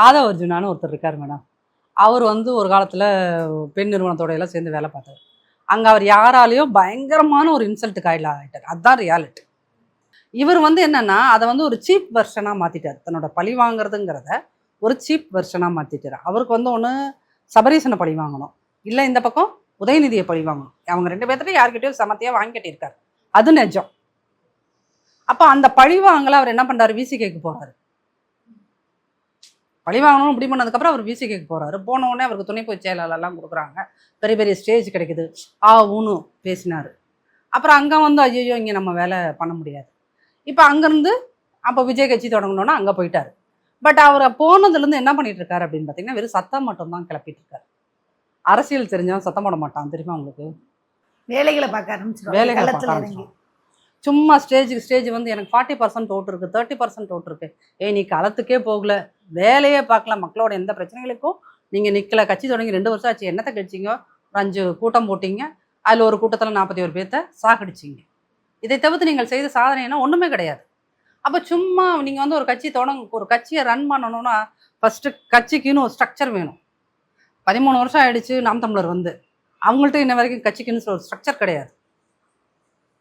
ஆதவ அர்ஜுனான்னு ஒருத்தர் இருக்கார் மேடம். அவர் வந்து ஒரு காலத்தில் பெண் நிறுவனத்தோட எல்லாம் சேர்ந்து வேலை பார்த்தார். அங்கே அவர் யாராலையும் பயங்கரமான ஒரு இன்சல்ட்டுக்கு ஆயிட்டார். அதுதான் ரியாலிட்டி. இவர் வந்து என்னன்னா அதை வந்து ஒரு சீப் வெர்ஷனாக மாற்றிட்டார். தன்னோட பழி வாங்குறதுங்கிறத ஒரு சீப் வெர்ஷனாக மாற்றிட்டார். அவருக்கு வந்து ஒன்று சபரீசனை பழி வாங்கணும், இல்லை இந்த பக்கம் உதயநிதியை பழி வாங்கணும். அவங்க 2 பேர்த்திட்ட யார்கிட்டயும் சமத்தையாக வாங்கி கட்டியிருக்காரு. அது நிஜம். அப்போ அந்த பழி வாங்கல அவர் என்ன பண்ணுறாரு, விசிகேக்கு போகிறாரு. பழி வாங்கணும்னு முடிவு பண்ணதுக்கப்புறம் அவர் விசிகேக்கு போகிறாரு. போன உடனே அவருக்கு துணை பொதுச் செயலாளர்லாம் கொடுக்குறாங்க. பெரிய பெரிய ஸ்டேஜ் கிடைக்குது. ஊன்னு பேசினார். அப்புறம் அங்கே வந்து ஐயோ இங்கே நம்ம வேலை பண்ண முடியாது. இப்போ அங்கேருந்து அப்போ விஜய் கட்சி தொடங்கணுன்னா அங்கே போயிட்டார். பட் அவர் போனதுலேருந்து என்ன பண்ணிட்டு இருக்காரு அப்படின்னு பார்த்தீங்கன்னா வெறும் சத்தம் மட்டும்தான் கிளப்பிட்டு இருக்காரு. அரசியல் தெரிஞ்சவன் சத்தம் போட மாட்டான், தெரியுமா உங்களுக்கு? வேலைகளை பார்க்க ஆரம்பிச்சிடும். வேலைகளை பார்க்க ஆரம்பிச்சிடும். சும்மா ஸ்டேஜ் வந்து எனக்கு 40% ஓட்டு இருக்குது, 30% ஓட்டு இருக்கு. நீ களத்துக்கே போகல, வேலையே பார்க்கல, மக்களோட எந்த பிரச்சனைகளுக்கும் நீங்கள் நிற்கல, கட்சி தொடங்கி 2 வருஷம் ஆச்சு, என்னத்தை கட்சிங்க, ஒரு 5 கூட்டம் போட்டிங்க, அதில் ஒரு கூட்டத்தில் 41 பேர்த்த சாகடிச்சிங்க. இதை தவிர்த்து நீங்கள் செய்த சாதனைனா ஒன்றுமே கிடையாது. அப்போ சும்மா நீங்கள் வந்து ஒரு கட்சியை ரன் பண்ணணும்னா ஃபஸ்ட்டு கட்சிக்குன்னு ஒரு ஸ்ட்ரக்சர் வேணும். 13 வருஷம் ஆயிடுச்சு நாம் தமிழர் வந்து, அவங்கள்ட்ட இன்ன வரைக்கும் கட்சிக்குன்னு ஒரு ஸ்ட்ரக்சர் கிடையாது.